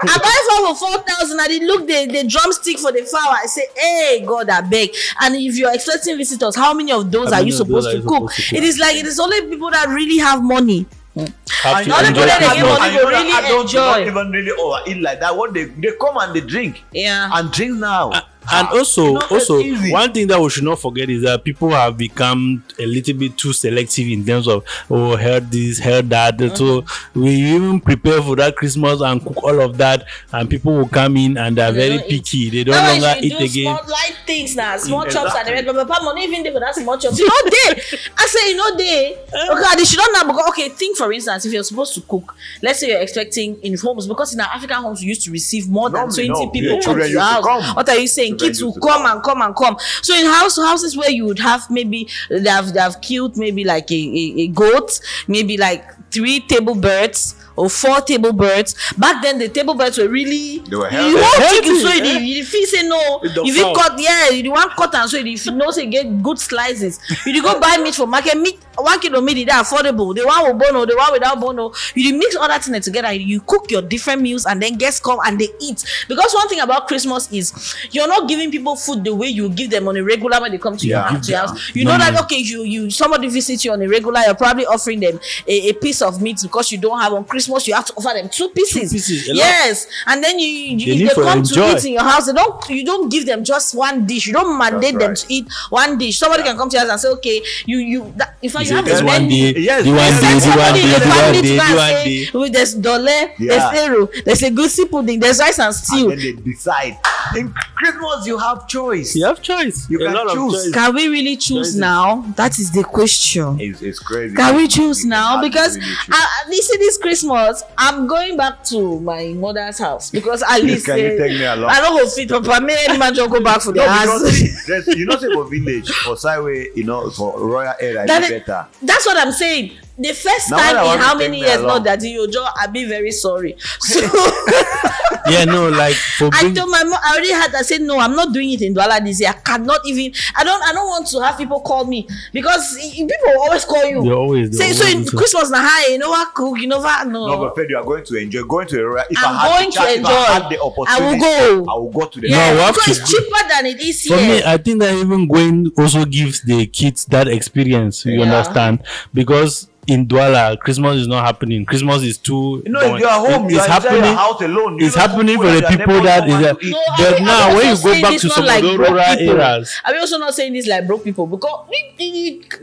I buy fowl for 4,000. I dey look the drumstick for the fowl. I say, hey God, I beg. And if you're expecting visitors, how many of those are you supposed to cook? It is like it is only people that really have money.
Have to
All the
enjoy
people that they
Christmas.
give money go really enjoy.
Don't even really overeat like that. What they come and they drink.
Yeah.
And drink now.
And also,
You know, it's easy.
one thing that we should not forget is that people have become a little bit too selective in terms of heard this, heard that. So we even prepare for that Christmas and cook all of that, and people will come in and they're very
don't eat.
picky. They don't
Now
longer
you
eat
do
again.
small light things now, small chops and
Exactly.
the red pepper money even there for that small chops. You know they. I say you know they. Okay, they should not now because okay, think for instance, if you're supposed to cook, let's say you're expecting in homes because in our African homes we used to receive more than
Normally,
20
no.
people
Yeah,
come
children
to your
used to
house.
come.
What are you saying?
Children
Kids will
used to
come and come and come. So in houses where you would have maybe they have killed maybe like a goat, maybe like 3 table birds or 4 table birds. Back then the table birds were really
They were
you
healthy.
want chicken so
Healthy.
you feel say no
With the
if you
fowl.
cut you want cut and so if you know say get good slices you dey go buy meat for market meat 1 kilo meat is that affordable the one with bono the one without bono you dey mix all that thing together you cook your different meals and then guests come and they eat because one thing about Christmas is you're not giving people food the way you give them on a regular when they come to
Yeah.
your house you know that okay you somebody visits you on a regular you're probably offering them a piece of meat because you don't have on Christmas you have to offer them 2 pieces,
2 pieces, a lot.
yes and then you
They need
they
to
come
enjoy.
to eat in your house you don't give them just one dish you don't mandate them
right.
to eat one dish somebody can come to your house and say okay in fact you have
This
a
one
menu
day,
Yes,
the one
yes,
day,
yes.
the one
somebody in
day,
the
the one
family
day,
to go
the
and
one
say
day.
there's dole there's
Yeah.
eru there's a goosey pudding there's rice and stew.
And then they decide. In Christmas, you have choice.
You have choice.
You
a
can
lot
choose.
of choice.
Can we really choose
Choices.
now? That is the question.
It's crazy.
Can we choose now?
Can
Because
really choose.
you see, this Christmas, I'm going back to my mother's house because at least
Can you take me along?
I don't go fit Papa. Me and man just go back for the
No,
house.
because you know, say for village, for Sideway, for rural area,
That
it's
is-
better.
That's what I'm saying. The first
Now when I
time in
want to
how
take
many
me
years?
along.
Not that you Joe, I'll be very sorry. So
Yeah, no, like for
I
bring,
told my mom, I already had. I said no, I'm not doing it in Douala this year. I cannot even. I don't want to have people call me because people will always call you.
they always
Say so in
always do.
Christmas na high, you know what cook, you know what no.
No, but Fed, you are going to enjoy. Going to a rural. If
I'm
I had
going
the chance,
to
if I had
enjoy.
the
I
opportunity,
will go.
I will go to the.
No,
Yeah,
we have
because
to
it's cheaper than it is
For
here.
me, I think that even going also gives the kids that experience. You
Yeah.
understand? Because in Douala, Christmas is not happening. Christmas is too.
You know, if you are home, you
it's
are inside
happening.
your house alone. You
It's
know,
happening
food
for the
your
people
neighbors
that
don't
is.
want to eat.
No,
But
I'm
now, when you
also
go
saying
back
this
to
not
some
like
of those
broke
rural
people.
areas,
I'm also not saying this like broke people because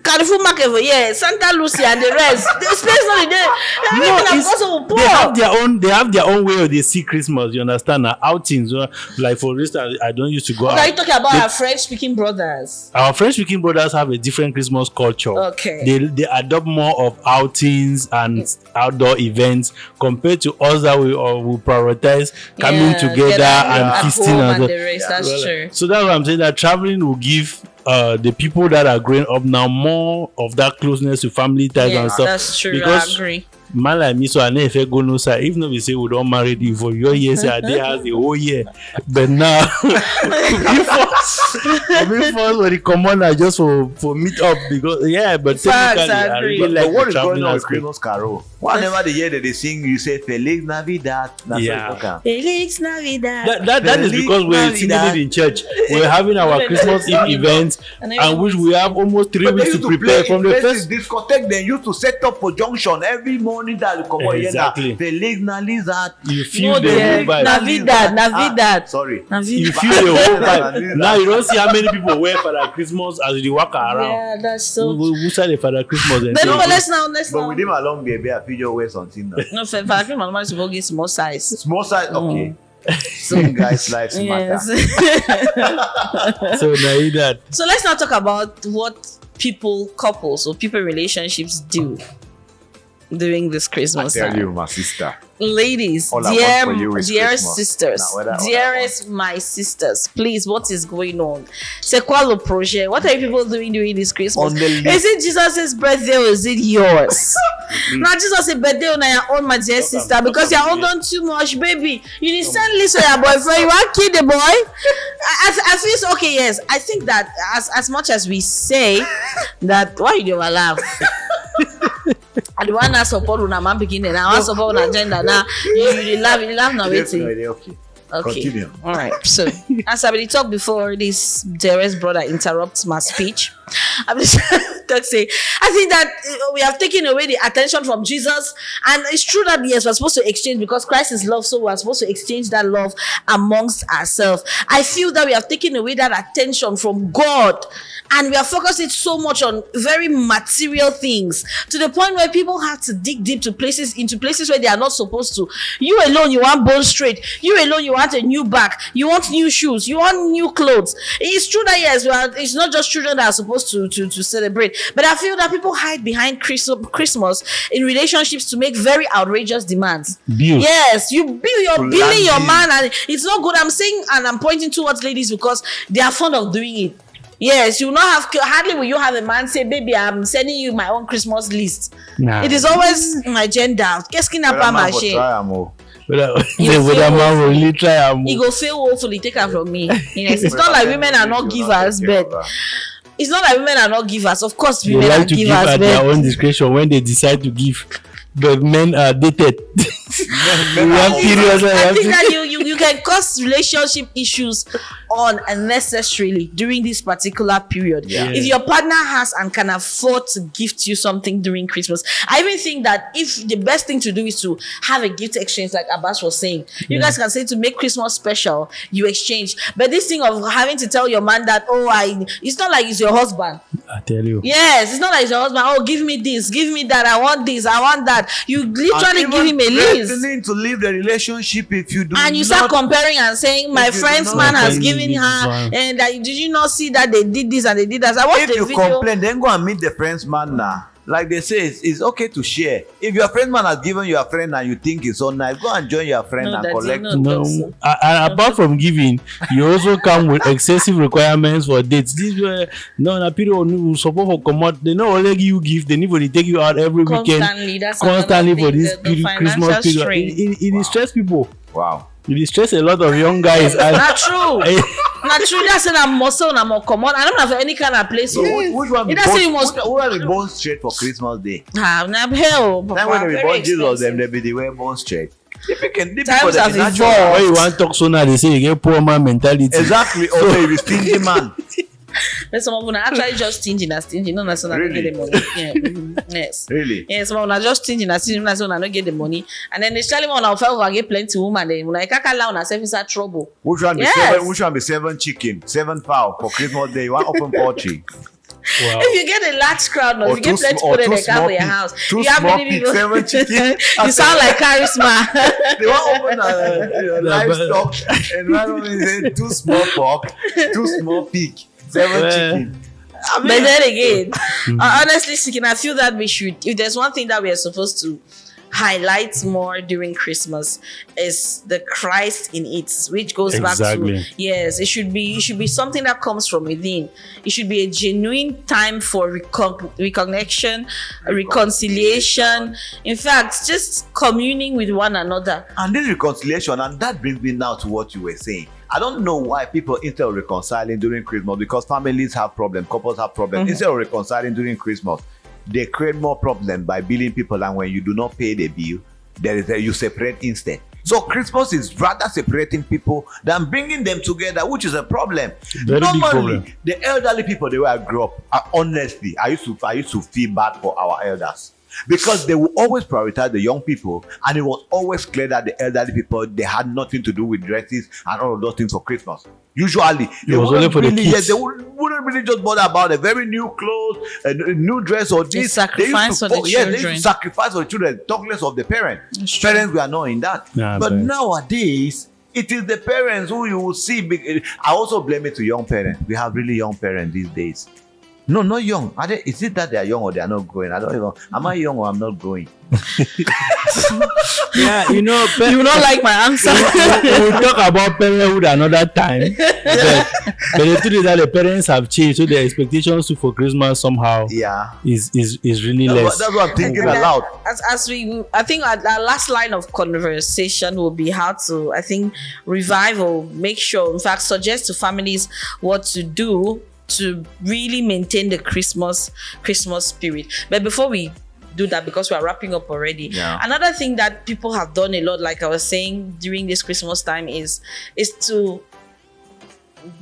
Carrefour Market for yeah, Santa Lucia and the rest, the space not there.
no,
Everything I'm
it's-
also poor.
they have their own. They have their own way of they see Christmas. You understand? Now, outings. Like for instance, I don't used to go
Okay,
out.
are you talking about
They-
our French-speaking brothers?
Our French-speaking brothers have a different Christmas culture.
Okay.
They adopt more of outings and outdoor events compared to us that we prioritize coming together and
at
feasting
home
and
and the rest. That's true.
so that's why I'm saying that traveling will give the people that are growing up now more of that closeness to family ties
Yeah,
and stuff.
that's true.
Because
I agree.
man like me, so I never go no side. If not, we say we don't marry you for your years, I did has the whole year. But now, before when the common are just for meet up because yeah, but
Facts,
technically
I
I
agree.
really
But
like
what
the
is going
traveling
on with
aspect.
Christmas Carol? Whenever they hear that they sing, you say Feliz Navidad. That's
Yeah.
what it's called.
Felix Navidad.
That is
Feliz
because we're singing
Navidad.
it in church. We're having our Christmas Eve event, and which we have almost 3
But they
weeks
used
to
to
prepare
play
from the
in places,
first.
discotheque. They used to set up for junction every morning that you come out here.
Exactly.
Feliz Navidad.
You feel
No,
the
yeah,
whole vibe.
Navidad.
Ah, sorry.
You
Navidad.
feel the whole vibe.
Navidad.
Now you don't see how many people wear Father Christmas as they walk around.
Yeah, that's so.
Who say the Father Christmas? And
But no,
say,
let's
But
now.
with him along there, I feel your wear something now.
No, for I think my mom is supposed to get small size.
Small size, okay. Some guys' lives matter.
Yes.
so now that
So let's now talk about what couples or people relationships do during this
I
Christmas
tell
time?
you, my sister.
Ladies,
All I want for you is
dear
Christmas.
sisters,
Now, whether-
dearest my sisters, please, what is going on? C'est quoi le projet? What are you people doing during this Christmas?
On the list.
Is it Jesus' birthday or is it yours? Now, Jesus' birthday on your own, my dear sister, because you're all done too much, baby. You need to send list to your boyfriend. You want to kill the boy? I feel so, okay, yes. I think that as much as we say that, why you don't laugh? I don't want to support una man beginning. I want to support una agenda. Now you laugh now. Waiting.
Okay.
Okay.
Continue.
All right. So, as I talked before, this dearest brother interrupts my speech. I'm just to say, I think that we have taken away the attention from Jesus, and it's true that yes, we're supposed to exchange because Christ is love, so we're supposed to exchange that love amongst ourselves. I feel that we have taken away that attention from God, and we are focusing so much on very material things to the point where people have to dig deep into places where they are not supposed to. You alone, you want bone straight. You alone, you want a new bag. You want new shoes. You want new clothes. It's true that yes, it's not just children that are supposed to celebrate, but I feel that people hide behind Christmas in relationships to make very outrageous demands.
Bills.
Yes, you're billing your
land
man, and it's not good. I'm saying, and I'm pointing towards ladies because they are fond of doing it. Yes, you not have hardly will you have a man say, "Baby, I'm sending you my own Christmas list."
Nah.
It is always my agenda. Qu'est-ce qu'il n'a pas marché?
Whether
You feel-
man will really try and
He go fail hopefully take her from me. Yes, it's not like women are not givers, but it's not like women are not givers. Of course,
they
women are
like to give
givers,
at their
but
own discretion when they decide to give. But men are dated.
Men
We
are
have
all-
periods where
I
you
think
have
that you can cause relationship issues on unnecessarily during this particular period.
Yeah.
If your partner has and can afford to gift you something during Christmas, I even think that if the best thing to do is to have a gift exchange, like Abbas was saying, you guys can say to make Christmas special, you exchange. But this thing of having to tell your man that, it's not like it's your husband.
I tell you.
Yes, it's not like it's your husband. Oh, give me this, give me that. I want this, I want that. You literally
And
give him a
even
list.
threatening to leave the relationship if you do
And you
not.
start comparing and saying, my
If you
friend's
do
man
not
has
then
given
you
her,
fine.
and did you not see that they did this and they did that? So I watched
If
the
you
video.
complain, then go and meet the friend's man now. Like they say, it's okay to share. If your friend man has given your friend and you think it's so nice, go and join your friend
No,
and
Daddy,
collect.
no.
No,
Also.
and apart from giving, you also come with excessive requirements for dates. This way, no, na period you support for commot. They not only give you gift, they need to take you out every weekend,
Constantly, that's
constantly
another
for
thing,
this
the
Christmas
financial
period.
strain.
It stress people.
Wow.
It stress a lot of young guys. And
Not true. Not true. That's an I'm muscle, I'm more common. I don't have any kind of place.
So which one be
It doesn't
born,
even must-
which one be born straight for Christmas Day?
I'm hell.
Then when they be
Very
born Jesus, them
expensive.
they be the way born straight. If you can, the
Times
people that
have
is natural.
evolved.
when you want to talk so now, they say you get poor man mentality.
Exactly. Also, if you stingy man.
But some of them are actually just stingy, not necessarily
Really?
get the money. Yeah. Yes.
Really?
Yes, some of them are just stingy, not necessarily get the money. And then they tell him on our fell get plenty woman. Then when I can't allow yourself inside trouble.
Which one be
Yes.
seven? Which one be 7 chicken, 7 fowl for Christmas Day? You want open poultry?
Wow.
If you get a large crowd, now, if you get plenty
or
people in
two
the car
small
for your
pig-
house,
two
you have
small
many
pig,
people.
7 chicken.
You sound like charisma.
They want open a livestock and one of them say 2 small pork, 2 small pig, 7
Well.
chicken. I
But
mean,
then again, honestly speaking, I feel that we should, if there's one thing that we are supposed to highlight more during Christmas, is the Christ in it, which goes back
Exactly.
to, yes, it should be something that comes from within. It should be a genuine time for recognition, reconciliation. In fact, just communing with one another.
and this reconciliation, and that brings me now to what you were saying. I don't know why people, instead of reconciling during Christmas, because families have problems, couples have problems, instead of reconciling during Christmas, they create more problems by billing people, and when you do not pay the bill, you separate instead. So Christmas is rather separating people than bringing them together, which is a problem.
Very big
Normally,
problem.
the elderly people, the way I grew up, honestly, I used to feel bad for our elders. Because they will always prioritize the young people, and it was always clear that the elderly people, they had nothing to do with dresses and all of those things for Christmas. Usually, they
was only
wouldn't
for the
really,
kids.
they wouldn't really just bother about a very new clothes, a new dress, or
They
this.
sacrifice for the
They used
children.
to sacrifice for the children, talk less of the parents.
That's true.
Parents were not in that.
Nah,
but
parents.
nowadays, it is the parents who you will see. I also blame it to young parents. We have really young parents these days. No, not young. Is it that they are young or they are not growing? I don't even. Am I young or I'm not growing?
Yeah,
You don't like my answer.
we'll talk about parenthood another time. But the truth is that the parents have changed, so their expectations too for Christmas somehow
Yeah.
is really less.
That's what I'm thinking
And
aloud.
I think our last line of conversation will be how to, I think, revive or make sure, in fact, suggest to families what to do to really maintain the Christmas spirit. But before we do that, because we are wrapping up already, another thing that people have done a lot, like I was saying, during this Christmas time is to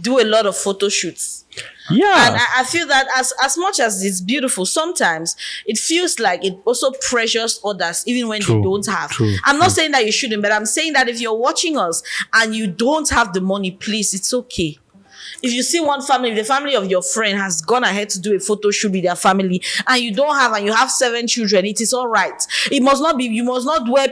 do a lot of photo shoots.
Yeah.
And I feel that as much as it's beautiful, sometimes it feels like it also pressures others even when they don't have. I'm not saying that you shouldn't, but I'm saying that if you're watching us and you don't have the money, please, it's okay. If you see one family, the family of your friend has gone ahead to do a photo shoot with their family, and you don't have, and you have 7 children, it is all right. It must not be, you must not wear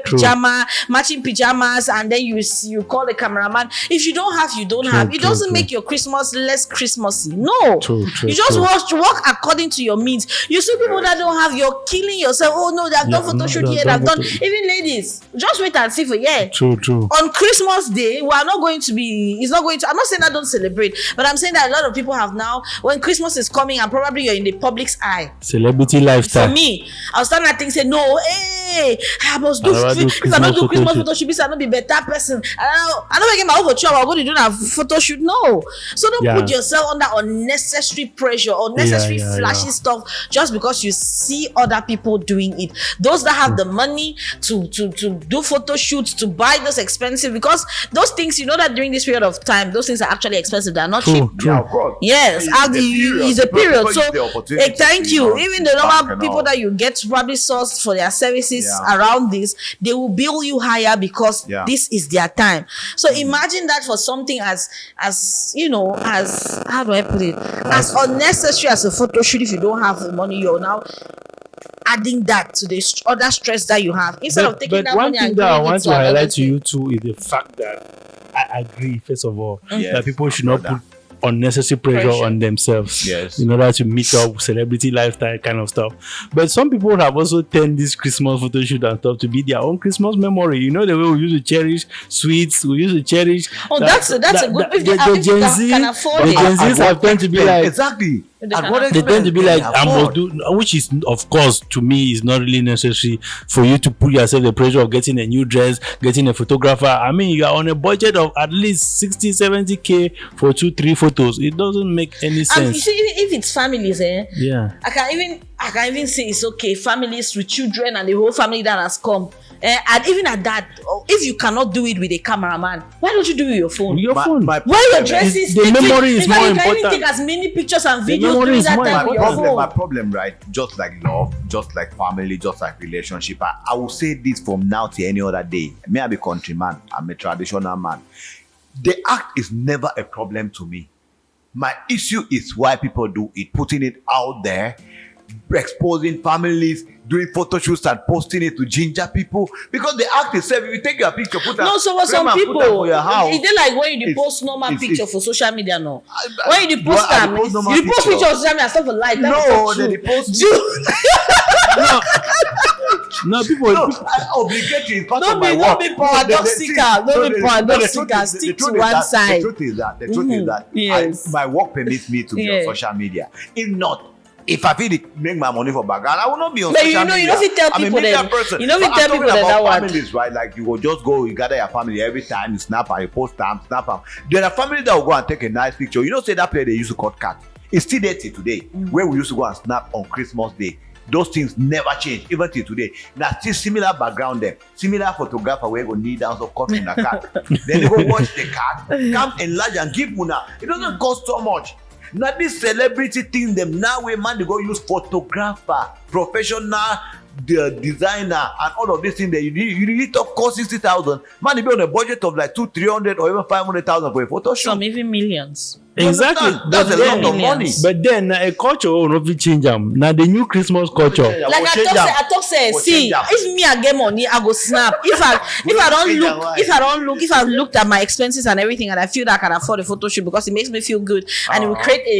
matching pajamas, and then you call the cameraman. If you don't have, you don't have. It doesn't make your Christmas less Christmassy. No. You just walk according to your means. You see people that don't have, you're killing yourself. Oh no, they've done photo shoot here, they've done. Even ladies, just wait and see for
True.
On Christmas Day, we are not going to be, it's not going to, I'm not saying that don't celebrate, but I'm saying that a lot of people have now, when Christmas is coming and probably you're in the public's eye.
Celebrity lifestyle.
For me, I was starting to think, say, no, hey, I must do, if I don't do Christmas photo shoot, I don't be better person. I don't get my own job, I'm going to do a photo shoot. No. So don't put yourself under unnecessary pressure, unnecessary flashy stuff, just because you see other people doing it. Those that have the money to do photo shoots, to buy those expensive, because those things, you know that during this period of time, those things are actually expensive. They're not cheap.
Yeah, of course.
Yes, it's a period. So thank you. Even the normal people that you get to probably source for their services around this, they will bill you higher because this is their time. So imagine that for something as you know, as how do I put it, as unnecessary as a photo shoot. If you don't have the money, you're now adding that to the other stress that you have, instead of taking that money and
one thing that I want to highlight to
thing.
you too is the fact that I agree, first of all, that people should not put unnecessary pressure on themselves in order to meet up celebrity lifestyle kind of stuff. But some people have also turned this Christmas photo shoot and stuff to be their own Christmas memory. You know, the way we used to cherish sweets, we used to cherish.
That's a good. If the Gen Z can afford
the
it.
Gen Zs have turned to be like
exactly.
They tend to be like, I must do, which is, of course, to me, is not really necessary for you to put yourself the pressure of getting a new dress, getting a photographer. I mean, you are on a budget of at least 60-70K for 2-3 photos. It doesn't make any sense.
And you see, if it's families,
yeah,
I can even say it's okay. Families with children and the whole family that has come. And even at that, if you cannot do it with a cameraman, why don't you do it with your phone?
Your phone.
Why your dresses?
The memory is more important.
You can even take as many pictures and videos
memory
during
is
that
more
time with your phone.
My problem, right? Just like love, just like family, just like relationship. I will say this from now to any other day. Me, I'm a countryman. I'm a traditional man. The act is never a problem to me. My issue is why people do it, putting it out there, exposing families, doing photo shoots and posting it to ginger people. Because the act itself, if you take your picture, put
no, so what some people,
for your house,
is it like when you post normal picture for social media? No, when you post
I
them,
post normal
you post
picture.
picture on social media stuff for like that.
No, they post
no, people.
Obligatory is part
Don't
of my
be
work.
paradoxical. Don't be paradoxical. Stick to one side.
The truth is that
Yes.
my work permits me to be on social media. If not, if I feel it make my money for background, I will not be on
But
social media.
you know, if you tell
I'm a
people
media
then,
person.
you know, if you
But
tell
I'm
people
talking
that
about
one.
families, right? Like you will just go, you gather your family every time, you snap and you post them, snap them. There are families that will go and take a nice picture. You know, say that place they used to cut cat. It's still there till today. Where we used to go and snap on Christmas Day. Those things never change, even till today. Now, still similar background there, similar photographer where you go kneel down so cut in the cat. Then you go watch the cat, come enlarge and give una. It doesn't cost so much. Now this celebrity thing, them now where man they go use photographer, professional, the designer, and all of this thing that you need to cost 60,000. Man, they be on a budget of like 200-300 or even 500,000 for a photo shoot.
Some even millions.
Exactly.
That's a lot of money.
Millions.
But then a culture will not be change them. Now the new Christmas culture.
Like I talk say, see, if me I get money, I go snap. If I looked at my expenses and everything, and I feel that I can afford a photo shoot because it makes me feel good and it will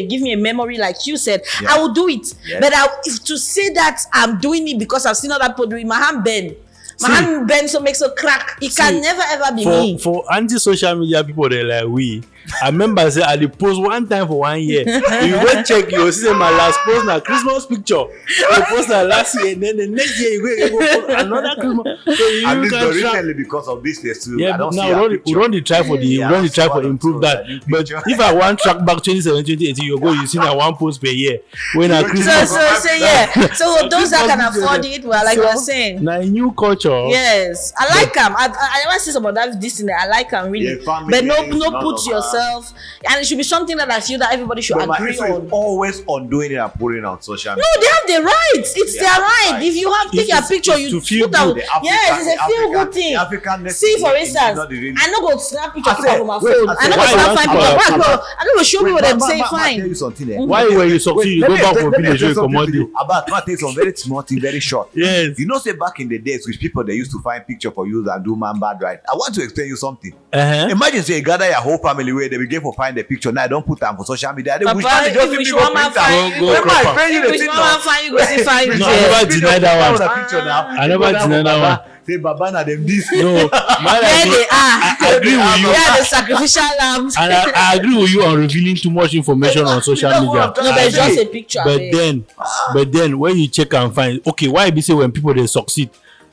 give me a memory, like you said, I will do it.
Yes.
But if to say that I'm doing it because I've seen other people doing, my hand bend. My hand bend so makes a crack. It can never ever be me.
For anti-social media people, they're like we. I remember say I did post one time for 1 year. If you go check, you will see my last post na Christmas picture. You post na last year, and then the next year you go post another Christmas. So you
At least
can track.
recently because of this year too.
Yeah,
I don't see
now
a
we run the try for
Yeah,
we run the try for
so
improve
that's
that.
a new
But
picture.
if I want track back 2017, 2018, you go, you see now one post per year. When a Christmas.
So yeah. So those that can afford it, well, like you're saying.
Now a new culture.
Yes, I like them. I never see some of that this thing. I like them really,
Yeah, family
but no
is none
put
of
yourself, and it should be something that I feel that everybody should
But my
agree
issue
on.
is always on doing it and putting it on social
No,
media.
they have the right. It's
Yeah,
their right.
right.
If you have take your
It's
picture,
to
you
feel
put out.
good.
Yes, it's a feel good thing.
The African
See, for
is
instance,
not the real-
I no go snap picture
I said,
from my
wait,
phone.
I
I no
said,
go
why you
snap
want
five
to
picture.
put out-
I no go show me what them say.
I'll tell
Fine.
you something.
Why when you succeed, you go back for village where you command it?
About I tell you some very small thing, very short.
Yes.
You know, say back in the days with people they used to find picture for you and do man bad right. I want to explain you something.
Uh-huh.
Imagine say you gather your whole family where they begin for find the picture. Now don't put them for social media. They
Papa,
wish man, they just
if
simply
you
go
want my
print them.
fine,
Go
Remember,
crop
I
am.
explained you the
Which
thing
one
now.
I find you go see fine.
No, I
Yeah.
never deny that one.
The picture now.
I never deny that one.
Say Baba na them this.
No, man,
There they are.
I agree with you.
They are the sacrificial lambs.
And I agree with you on revealing too much information on social
That's
media.
what I'm
No, but it's
I
just
agree.
a picture.
But
babe.
then when you check and find, okay, why be say when people they succeed,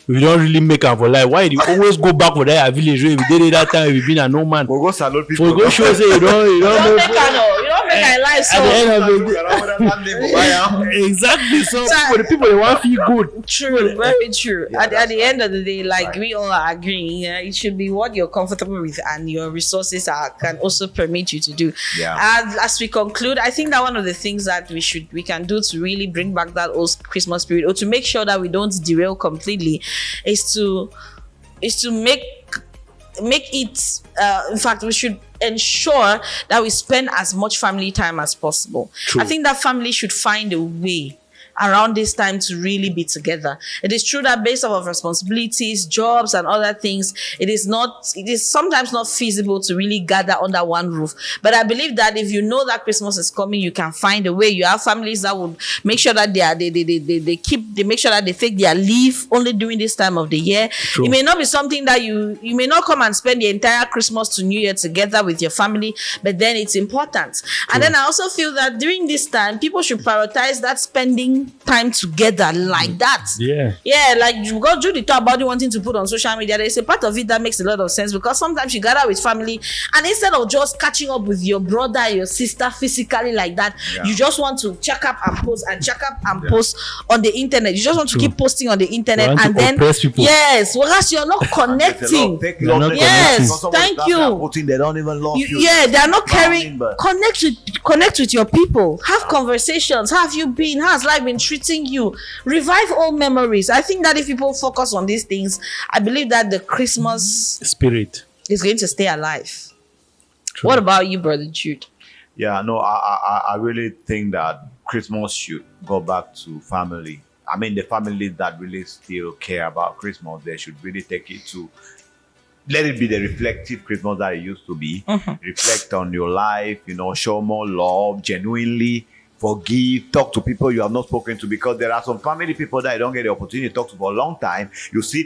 we don't really make am for life. Why do you always go back for that village where we did it that time we been a no man?
We'll go salute people.
For go show say you don't
You don't
know.
make her know. You don't make her life
At the end
so
of the day, exactly. So for the people they want to feel good.
true, very true.
Yeah,
At the end of the day, like
Right.
we all are agreeing, yeah, it should be what you're comfortable with and your resources can also permit you to do.
Yeah.
And as we conclude, I think that one of the things that we can do to really bring back that old Christmas spirit, or to make sure that we don't derail completely, is to make it in fact we should ensure that we spend as much family time as possible.
True.
I think that family should find a way around this time to really be together. It is true that based off of responsibilities, jobs, and other things, it is sometimes not feasible to really gather under one roof. But I believe that if you know that Christmas is coming, you can find a way. You have families that would make sure that they make sure that they take their leave only during this time of the year.
True.
It may not be something that you may not come and spend the entire Christmas to New Year together with your family, but then it's important. And then I also feel that during this time, people should prioritize that spending time together like that.
Yeah.
Like you go do the talk about you wanting to put on social media. There's a part of it that makes a lot of sense, because sometimes you gather with family and instead of just catching up with your brother, your sister physically like that, you just want to check up and post on the internet. You just want to keep posting on the internet,
You want
and
to
then
oppress people.
yes, whereas you're not connecting.
You're not
Yes, thank you.
They don't even love you.
Yeah, they are not caring.
But
Connect with your people. Have conversations. How have you been? How has life been treating you? Revive old memories. I think that if people focus on these things, I believe that the Christmas
Spirit.
is going to stay alive.
True.
What about you, Brother Jude?
yeah, no, I really think that Christmas should go back to family. I mean, the families that really still care about Christmas, they should really take it to let it be the reflective Christmas that it used to be. Reflect on your life, show more love, genuinely forgive, talk to people you have not spoken to, because there are some family people that you don't get the opportunity to talk to for a long time. You see,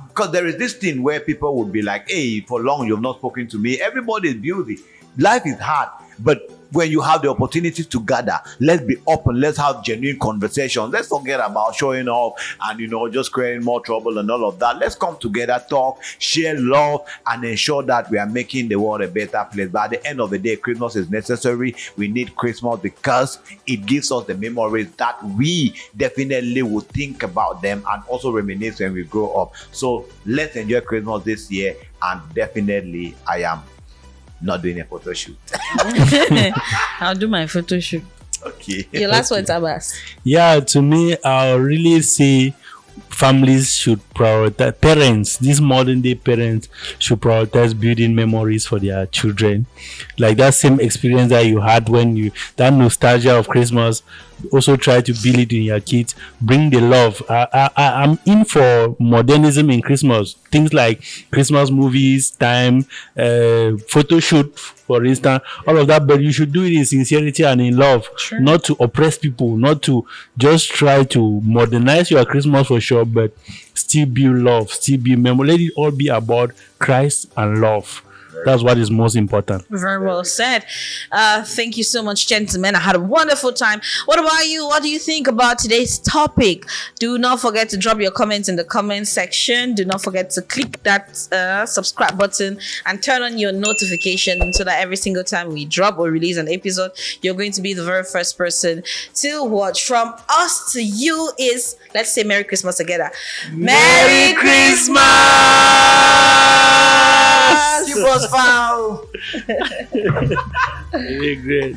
because there is this thing where people would be like, hey, for long you've not spoken to me. Everybody is busy. Life is hard. But when you have the opportunity to gather, let's be open, let's have genuine conversations. Let's forget about showing off and just creating more trouble and all of that. Let's come together, talk, share love, and ensure that we are making the world a better place. But at the end of the day, Christmas is necessary. We need Christmas because it gives us the memories that we definitely will think about them and also reminisce when we grow up. So let's enjoy Christmas this year, and definitely I am not doing a photo shoot.
I'll do my photo shoot.
Okay.
Your last words, Abbas.
Yeah, to me, I'll really say families should prioritize, parents, these modern day parents should prioritize building memories for their children. Like that same experience that you had when that nostalgia of Christmas, also try to build it in your kids. Bring the love. I'm in for modernism in Christmas. Things like Christmas movies, time, photo shoot, for instance, all of that. But you should do it in sincerity and in love, not to oppress people, not to just try to modernize your Christmas for sure, but still build love, still be memory. Let it all be about Christ and love. That's what is most important.
Very well said. Thank you so much, gentlemen. I had a wonderful time. What about you? What do you think about today's topic? Do not forget to drop your comments in the comment section. Do not forget to click that subscribe button and turn on your notification so that every single time we drop or release an episode, you're going to be the very first person to watch. From us to you is, let's say Merry Christmas together. Merry Christmas!
You was foul.
Really great.